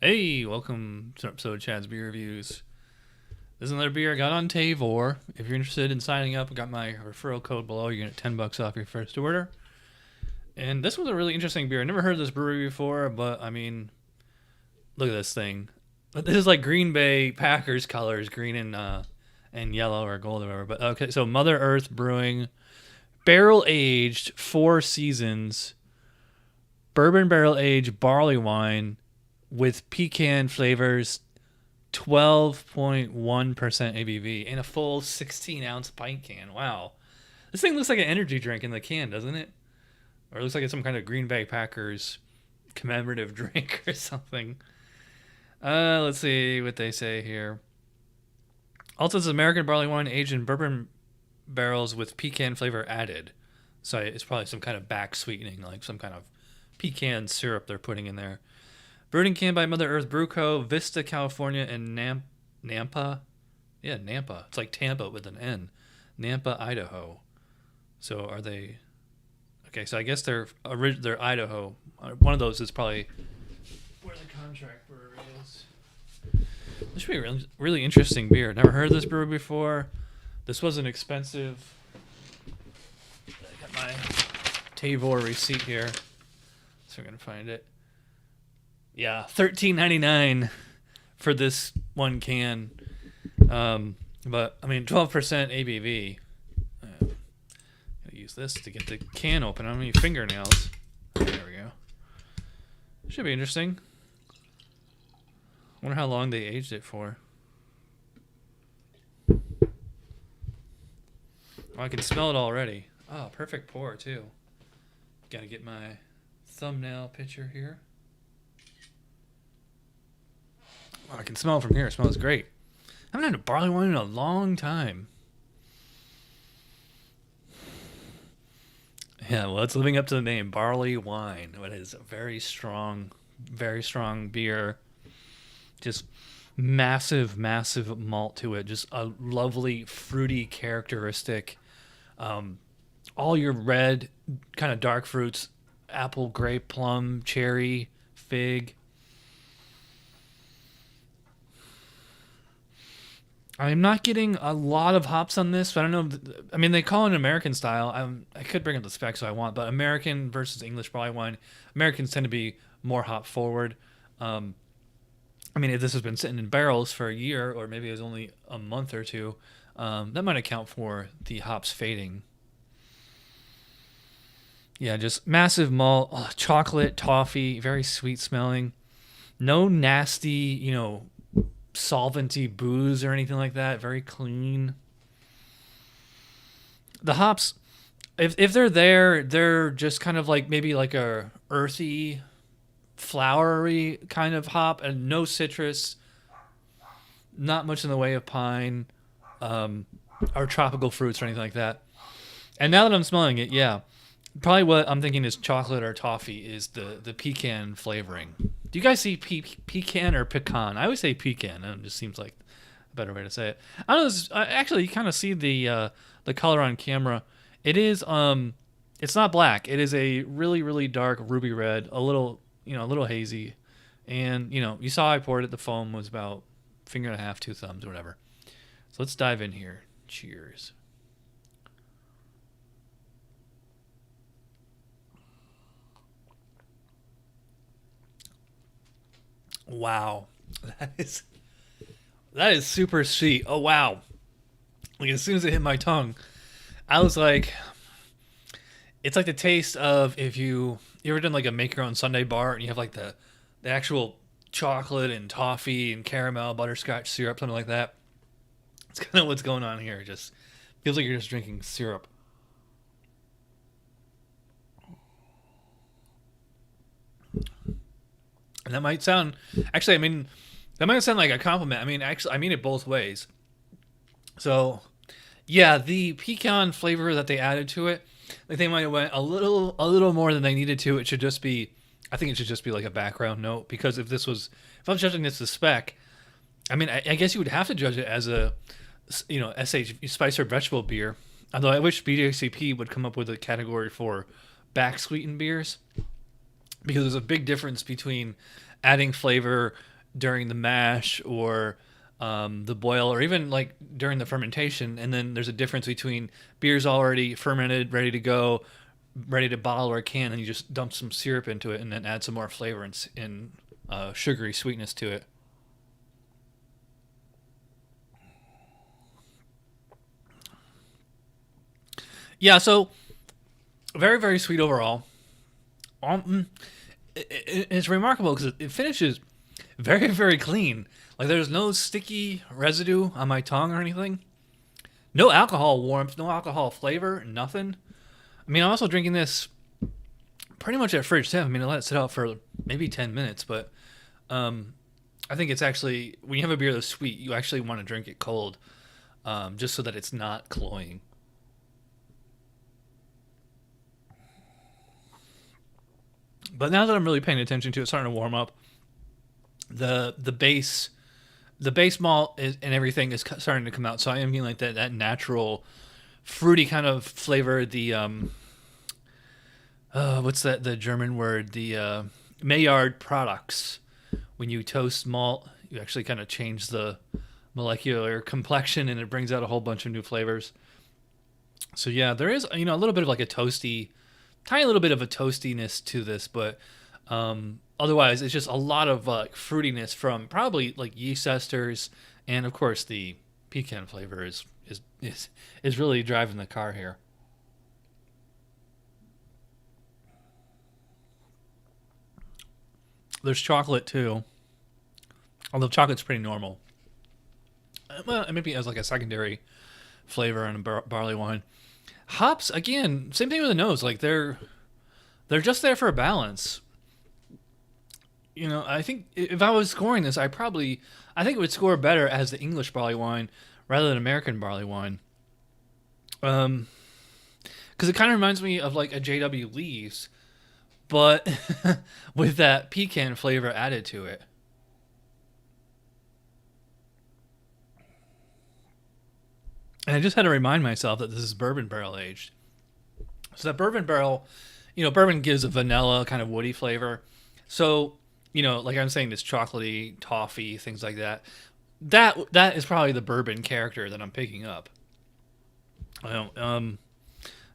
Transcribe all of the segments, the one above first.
Hey, welcome to an episode of Chad's Beer Reviews. This is another beer I got on 𝘬𝑗𝐺𝑖𝐺. If you're interested in signing up, I got my referral code below. You're going to get $10 off your first order. And this was a really interesting beer. I never heard of this brewery before, but I mean, look at this thing. This is like Green Bay Packers colors, green and yellow or gold or whatever. But okay, so Mother Earth Brewing, barrel aged, 4 seasons, bourbon barrel aged barley wine with pecan flavors, 12.1% ABV, in a full 16-ounce pint can. Wow. This thing looks like an energy drink in the can, doesn't it? Or it looks like it's some kind of Green Bay Packers commemorative drink or something. Let's see what they say here. Also, it's American Barleywine aged in bourbon barrels with pecan flavor added. So it's probably some kind of back sweetening, like some kind of pecan syrup they're putting in there. Brewed and canned by Mother Earth Brew Co., Vista, California, and Nampa. Yeah, Nampa. It's like Tampa with an N. Nampa, Idaho. So are they... Okay, so I guess they're Idaho. One of those is probably where the contract brewery is. This should be a really, really interesting beer. Never heard of this brewery before. This wasn't expensive. I got my 𝘬𝑗𝐺𝑖𝐺 receipt here. So we're going to find it. Yeah, $13.99 for this one can. But, I mean, 12% ABV. Gotta use this to get the can open. I don't have any fingernails. There we go. Should be interesting. Wonder how long they aged it for. Oh, I can smell it already. Oh, perfect pour, too. Gotta get my thumbnail picture here. Oh, I can smell it from here. It smells great. I haven't had a barley wine in a long time. Yeah, well, it's living up to the name, barley wine. It is a very strong beer. Just massive malt to it. Just a lovely, fruity characteristic. All your red, kind of dark fruits, apple, grape, plum, cherry, fig. I'm not getting a lot of hops on this, but I don't know. I mean, they call it an American style. I could bring up the specs if I want, but American versus English barley wine. Americans tend to be more hop forward. I mean, if this has been sitting in barrels for a year, or maybe it was only a month or two, that might account for the hops fading. Yeah, just massive malt, chocolate, toffee, very sweet smelling. No nasty, solventy booze or anything like that. Very clean. The hops, if they're there, they're just kind of like maybe like a earthy, flowery kind of hop, and no citrus. Not much in the way of pine, or tropical fruits or anything like that. And now that I'm smelling it, yeah, probably what I'm thinking is chocolate or toffee is the pecan flavoring. Do you guys see pecan or pecan? I always say pecan. It just seems like a better way to say it. I don't know. Actually, you kind of see the color on camera. It is it's not black. It is a really dark ruby red, a little hazy, and you saw I poured it. The foam was about finger and a half, 2 thumbs, or whatever. So let's dive in here. Cheers. Wow, that is super sweet. Oh wow! Like as soon as it hit my tongue, I was like, it's like the taste of if you ever done like a make your own sundae bar and you have like the actual chocolate and toffee and caramel butterscotch syrup, something like that. It's kind of what's going on here. It just feels like you're just drinking syrup. And that might sound, actually, I mean, that might sound like a compliment. I mean, actually, I mean it both ways. So, yeah, the pecan flavor that they added to it, I think they might have went a little more than they needed to. It should just be, I think it should just be like a background note, because if I'm judging this as spec, I mean, I guess you would have to judge it as a, spice or vegetable beer. Although I wish BJCP would come up with a category for back sweetened beers, because there's a big difference between adding flavor during the mash or the boil, or even like during the fermentation. And then there's a difference between beers already fermented, ready to go, ready to bottle or can, and you just dump some syrup into it and then add some more flavor and sugary sweetness to it. Yeah, so very, very sweet overall. It's remarkable because it finishes very, very clean. Like there's no sticky residue on my tongue or anything. No alcohol warmth, no alcohol flavor, nothing. I mean, I'm also drinking this pretty much at fridge temp. I mean, I let it sit out for maybe 10 minutes, but I think it's actually, when you have a beer that's sweet, you actually want to drink it cold, just so that it's not cloying. But now that I'm really paying attention to it, starting to warm up, the base malt and everything is starting to come out. So I am getting like that natural fruity kind of flavor. The what's that? The German word, the Maillard products. When you toast malt, you actually kind of change the molecular complexion, and it brings out a whole bunch of new flavors. So yeah, there is a little bit of like a toasty, tiny little bit of a toastiness to this, but otherwise it's just a lot of fruitiness from probably like yeast esters, and of course the pecan flavor is really driving the car here. There's chocolate too, although chocolate's pretty normal. Well, maybe as like a secondary flavor in a barley wine. Hops, again, same thing with the nose. Like they're just there for a balance. I think if I was scoring this, I think it would score better as the English barley wine rather than American barley wine. Because it kind of reminds me of like a J.W. Leaves, but with that pecan flavor added to it. And I just had to remind myself that this is bourbon barrel aged. So that bourbon barrel, bourbon gives a vanilla kind of woody flavor. So, like I'm saying, this chocolatey, toffee, things like that. That is probably the bourbon character that I'm picking up.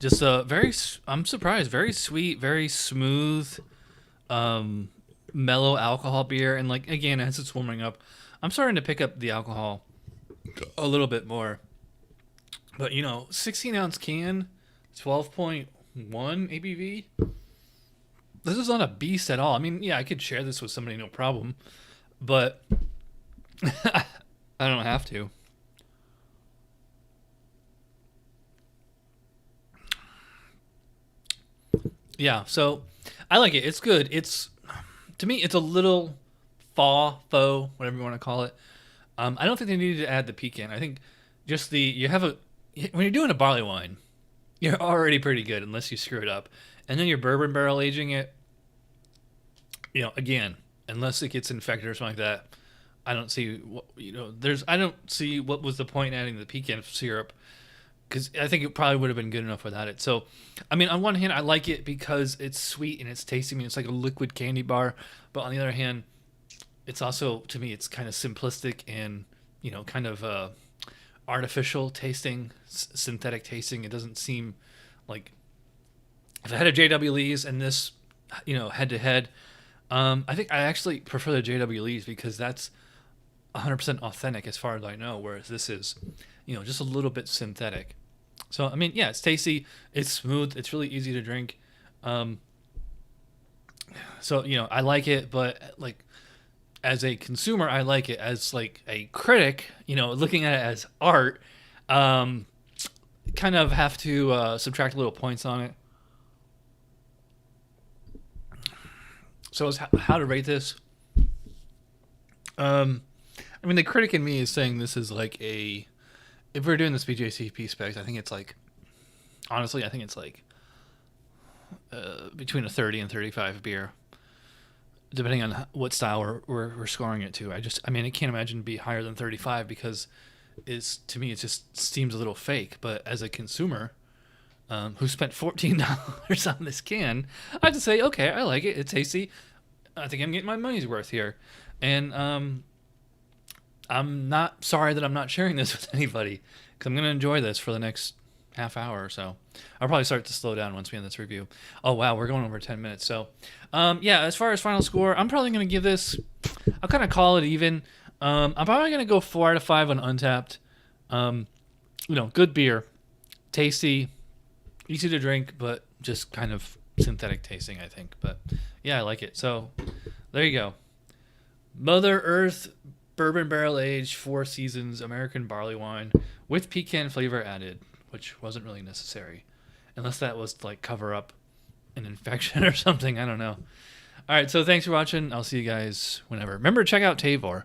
Just I'm surprised, very sweet, very smooth, mellow alcohol beer. And like, again, as it's warming up, I'm starting to pick up the alcohol a little bit more. But 16 ounce can, 12.1 ABV. This is not a beast at all. I mean, yeah, I could share this with somebody, no problem, but I don't have to. Yeah, so I like it. It's good. To me, it's a little faux, whatever you want to call it. I don't think they needed to add the pecan. I think just when you're doing a barley wine, you're already pretty good unless you screw it up. And then you're bourbon barrel aging it, again, unless it gets infected or something like that, I don't see I don't see what was the point in adding the pecan syrup, because I think it probably would have been good enough without it. So, I mean, on one hand, I like it because it's sweet and it's tasty. I mean, it's like a liquid candy bar. But on the other hand, it's also, to me, it's kind of simplistic and, kind of artificial tasting, synthetic tasting. It doesn't seem like, if I had a J.W. Lee's and this, head to head, I think I actually prefer the J.W. Lee's because that's 100% authentic as far as I know, whereas this is, just a little bit synthetic. So, I mean, yeah, it's tasty, it's smooth, it's really easy to drink. So, I like it, but like, as a consumer, I like it. As like a critic, looking at it as art, kind of have to subtract little points on it. So how to rate this? I mean, the critic in me is saying this is like if we're doing this BJCP specs, I think it's like, honestly, I think it's like between a 30 and 35 beer, depending on what style we're scoring it to. I can't imagine it'd be higher than 35 because to me, it just seems a little fake. But as a consumer who spent $14 on this can, I have to say, okay, I like it. It's tasty. I think I'm getting my money's worth here. And I'm not sorry that I'm not sharing this with anybody, because I'm going to enjoy this for the next half hour or so. I'll probably start to slow down once we end this review. Oh, wow, we're going over 10 minutes. So, yeah, as far as final score, I'm probably going to give this, I'll kind of call it even. I'm probably going to go 4 out of 5 on Untapped. Good beer. Tasty, easy to drink, but just kind of synthetic tasting, I think. But, yeah, I like it. So, there you go. Mother Earth Bourbon Barrel Aged 4 Seasons American Barley Wine with pecan flavor added, which wasn't really necessary. Unless that was to, like, cover up an infection or something. I don't know. All right, so thanks for watching. I'll see you guys whenever. Remember, check out 𝘬𝑗.